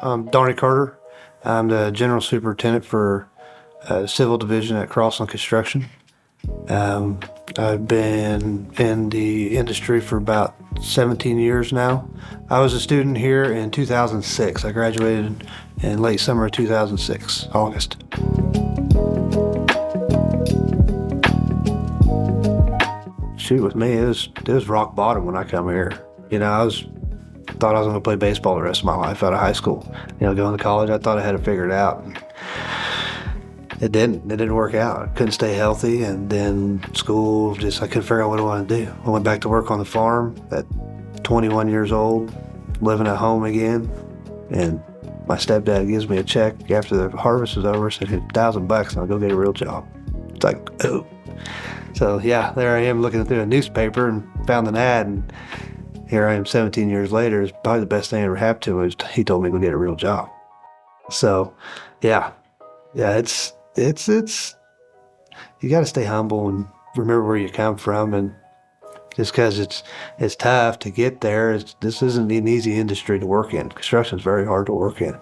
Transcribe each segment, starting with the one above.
I'm Donnie Carter. I'm the General Superintendent for Civil Division at Crossland Construction. I've been in the industry for about 17 years now. I was a student here in 2006. I graduated in late summer of 2006, August. Shoot, with me, it was rock bottom when I come here. I thought I was going to play baseball the rest of my life out of high school. Going to college, I thought I had it figured out. It didn't work out. I couldn't stay healthy, and then school, I couldn't figure out what I wanted to do. I went back to work on the farm at 21 years old, living at home again, and my stepdad gives me a check after the harvest was over, said $1,000 and I'll go get a real job. It's like, oh. So yeah, there I am looking through a newspaper and found an ad, and here I am 17 years later. It's probably the best thing that ever happened to me was he told me to go get a real job. So yeah, it's you got to stay humble and remember where you come from, and just because it's tough to get there, this isn't an easy industry to work in. Construction is very hard to work in,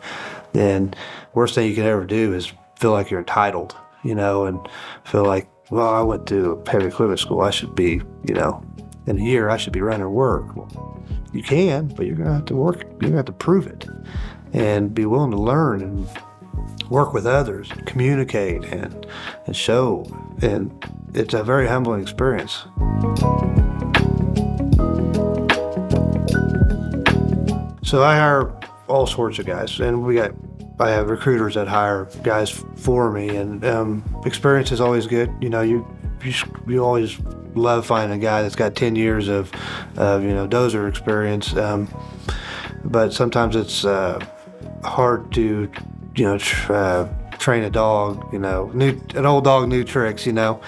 and worst thing you can ever do is feel like you're entitled, and feel like, well, I went to heavy equipment school. I should be, in a year I should be running work. Well, you can, but you're gonna have to work. You're gonna have to prove it, and be willing to learn and work with others, and communicate and show. And it's a very humbling experience. So I hire all sorts of guys, and I have recruiters that hire guys for me, and experience is always good. You always love finding a guy that's got 10 years of dozer experience, but sometimes it's hard to train a dog. An old dog, new tricks. I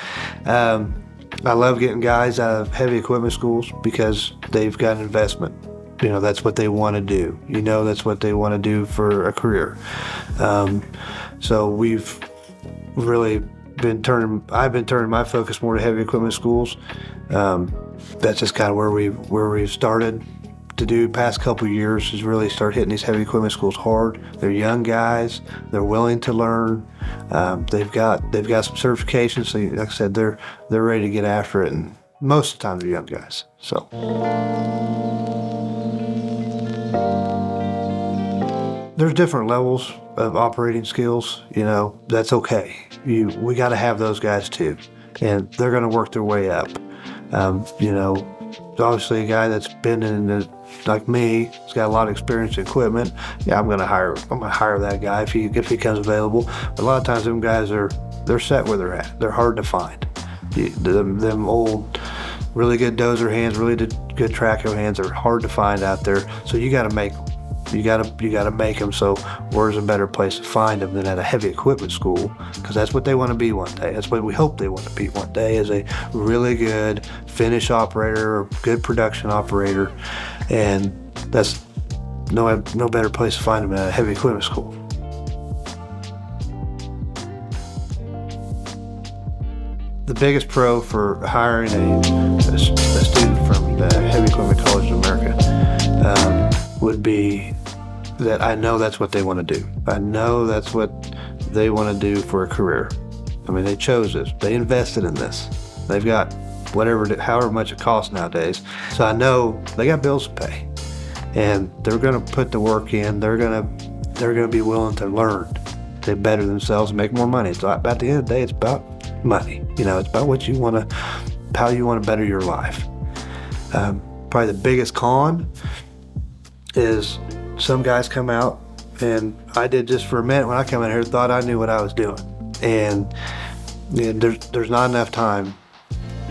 love getting guys out of heavy equipment schools because they've got an investment. That's what they want to do. That's what they want to do for a career. So we've really I've been turning my focus more to heavy equipment schools. That's just kind of where we've started to do past couple of years, is really start hitting these heavy equipment schools hard. They're young guys. They're willing to learn. They've got some certifications. So like I said, they're ready to get after it. And most of the time they're young guys. So. There's different levels of operating skills. That's okay. We got to have those guys too, and they're going to work their way up. Obviously a guy that's been like me, has got a lot of experience in equipment. Yeah, I'm going to hire that guy if he comes available. But a lot of times them guys they're set where they're at. They're hard to find. Them old, really good dozer hands, really good trackhoe hands are hard to find out there. So you got to make them. You gotta make them. So where's a better place to find them than at a heavy equipment school? Because that's what they want to be one day. That's what we hope they want to be one day, is a really good finish operator or good production operator. And that's no better place to find them than at a heavy equipment school. The biggest pro for hiring a student from the Heavy Equipment College of America would be that I know that's what they want to do. I know that's what they want to do for a career. I mean, they chose this. They invested in this. They've got however much it costs nowadays. So I know they got bills to pay, and they're going to put the work in. They're going to be willing to learn, to better themselves, and make more money. So at the end of the day, it's about money. It's about how you want to better your life. Probably the biggest con is some guys come out, and I did just for a minute when I come in here, thought I knew what I was doing. And there's not enough time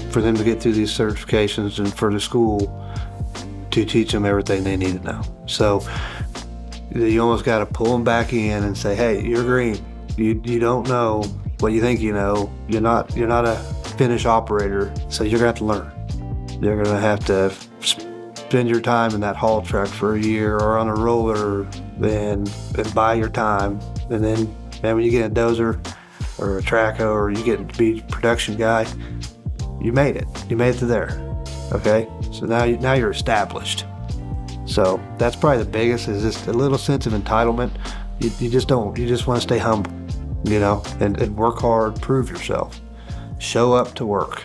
for them to get through these certifications and for the school to teach them everything they need to know. So you almost got to pull them back in and say, hey, you're green. You don't know what you think you know. You're not a finish operator, so you're going to have to learn. You're going to have to spend your time in that haul truck for a year or on a roller and buy your time. And then, man, when you get a dozer or a trackhoe or you get to be a production guy, you made it. You made it to there. Okay? So now you're established. So that's probably the biggest, is just a little sense of entitlement. You just want to stay humble, and work hard, prove yourself, show up to work.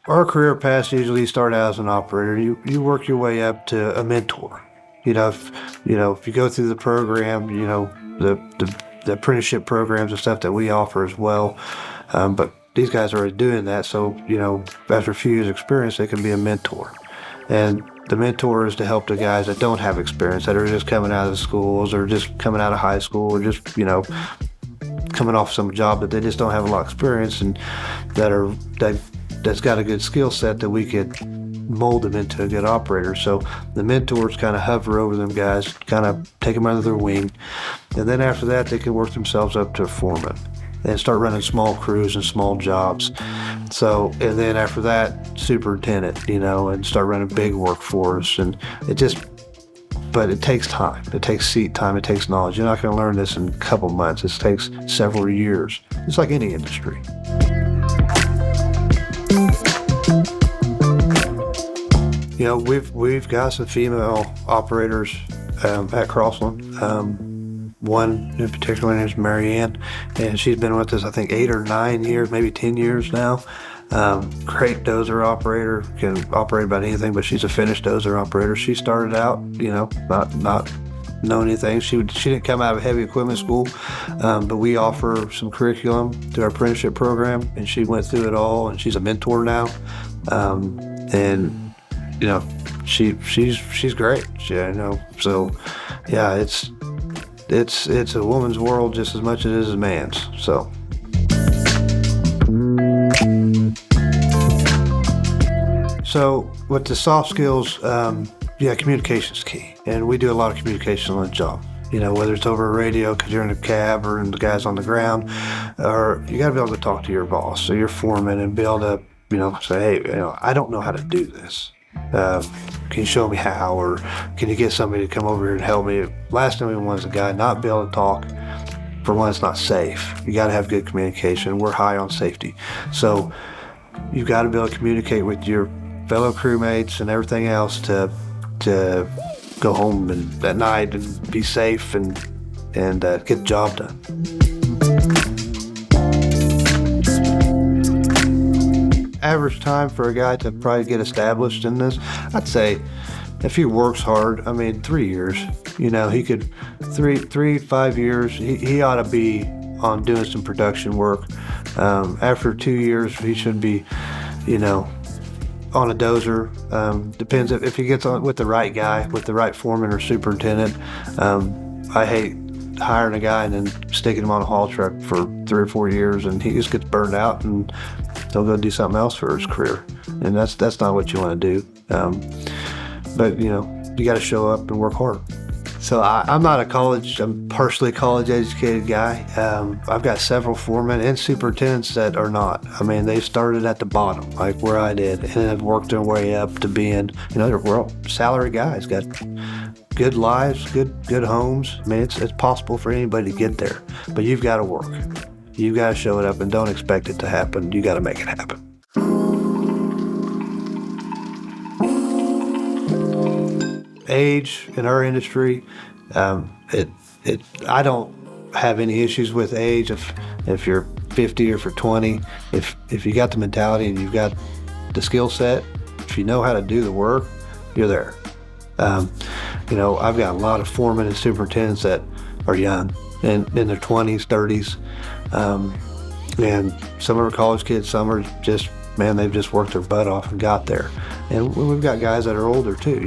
Our career paths usually start out as an operator. You work your way up to a mentor. If you go through the program, the apprenticeship programs and stuff that we offer as well. But these guys are already doing that, so after a few years' experience, they can be a mentor. And the mentor is to help the guys that don't have experience, that are just coming out of the schools or just coming out of high school or just coming off some job that they just don't have a lot of experience, and that's got a good skill set that we could mold them into a good operator. So the mentors kind of hover over them guys, kind of take them under their wing, and then after that they can work themselves up to a foreman and start running small crews and small jobs. So, and then after that, superintendent, and start running big work for us. And but it takes time. It takes seat time. It takes knowledge. You're not going to learn this in a couple months. It takes several years. It's like any industry. We've got some female operators at Crossland. One in particular, her name is Marianne, and she's been with us, I think, 8 or 9 years, maybe 10 years now. Great dozer operator, can operate about anything, but she's a finished dozer operator. She started out, not knowing anything. She didn't come out of heavy equipment school, but we offer some curriculum through our apprenticeship program, and she went through it all, and she's a mentor now. She's great. So yeah, it's a woman's world just as much as it is a man's. So. So with the soft skills, communication's key, and we do a lot of communication on the job. Whether it's over a radio because you're in a cab or the guy's on the ground, or you got to be able to talk to your boss or your foreman and be able to, say, hey, I don't know how to do this. Can you show me how, or can you get somebody to come over here and help me? Last thing we want is a guy not be able to talk. For one, it's not safe. You got to have good communication. We're high on safety. So you've got to be able to communicate with your fellow crewmates and everything else to go home at night and be safe and get the job done. Average time for a guy to probably get established in this, I'd say if he works hard, 3 years. He could 5 years. He ought to be on doing some production work. After 2 years, he should be, on a dozer. Depends if he gets on with the right guy, with the right foreman or superintendent. I hate hiring a guy and then sticking him on a haul truck for 3 or 4 years, and he just gets burned out and he'll go do something else for his career. And that's not what you want to do. But you got to show up and work hard. So I'm partially college educated guy. I've got several foremen and superintendents that are not. They started at the bottom, like where I did, and have worked their way up to being, they're salary guys, got good lives, good homes. It's possible for anybody to get there, but you've got to work. You've got to show it up and don't expect it to happen. You got to make it happen. Age in our industry, I don't have any issues with age. If you're 50 or for 20, if you got the mentality and you've got the skill set, if you know how to do the work, you're there. I've got a lot of foremen and superintendents that are young and in their 20s, 30s, and some are college kids, some are just, they've just worked their butt off and got there. And we've got guys that are older too.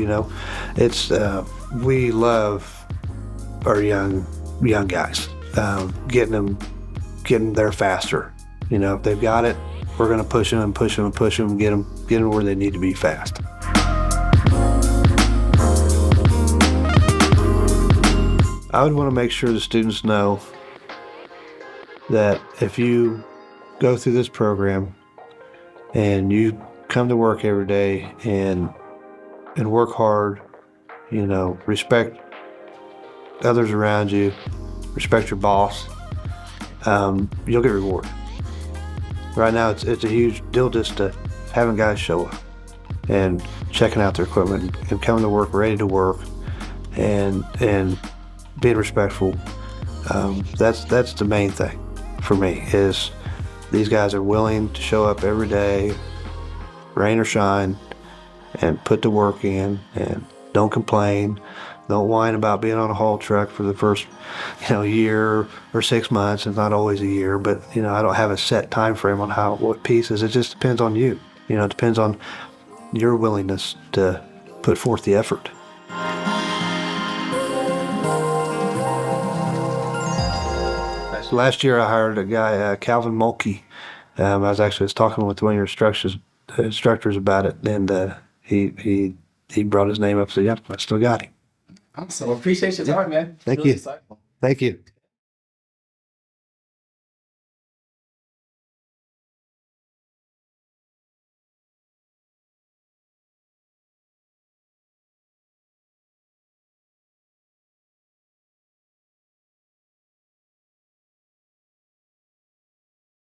We love our young guys, getting them there faster. If they've got it, we're going to push them and push them and push them and get them where they need to be fast. I would want to make sure the students know that if you go through this program and you come to work every day and work hard, respect others around you, respect your boss, you'll get rewarded. Right now, it's a huge deal just to having guys show up and checking out their equipment and coming to work ready to work and being respectful. That's the main thing for me is these guys are willing to show up every day, rain or shine, and put the work in and don't complain. Don't whine about being on a haul truck for the first, year or 6 months. It's not always a year, but I don't have a set time frame on what pieces. It just depends on you. It depends on your willingness to put forth the effort. Last year I hired a guy, Calvin Mulkey. I was talking with one of your instructors about it, and he brought his name up. So yeah, I still got him. Awesome. Appreciate your time, man. Thank Really you. insightful. Thank you.